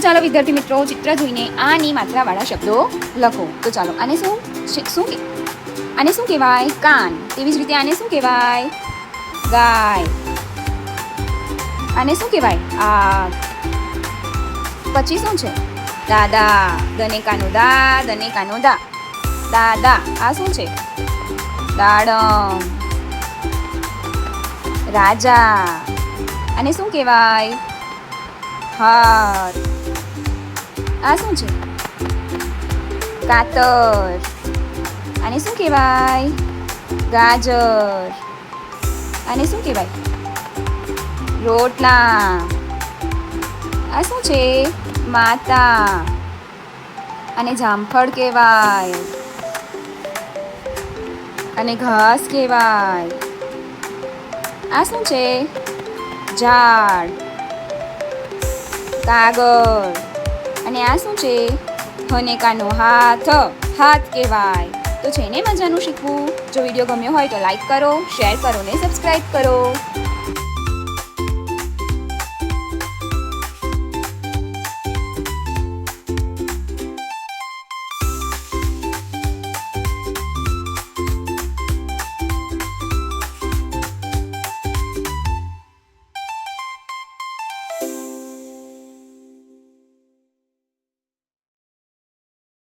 ચાલો વિદ્યાર્થી મિત્રો, ચિત્ર જોઈને આની માત્રાવાળા શબ્દો લખો. તો ચાલો, આને આને શું કહેવાય? કાન. તેવી જ રીતે આને શું કહેવાય? ગાય. આને શું કહેવાય? આગ. પછી શું છે? દાદા. દને કાનો દા, દને કાનો દા. દાદા. આ શું છે? દાડમ. રાજા. આને શું કહેવાય? હાથ. આ શું છે? કાતર. આને શું કહેવાય? ગાજર. આને શું કહેવાય? રોટલા. આ શું છે? માતા. આને જામફળ કહેવાય. અને ઘાસ કહેવાય. આ શું છે? ઝાડ. કાગળ. અને આ શું છે? હનેકાનો હાથ. હાથ કહેવાય. તો છે ને મજાનું શીખવું. જો વિડીયો ગમ્યો હોય તો લાઈક કરો, શેર કરો ને સબસ્ક્રાઈબ કરો.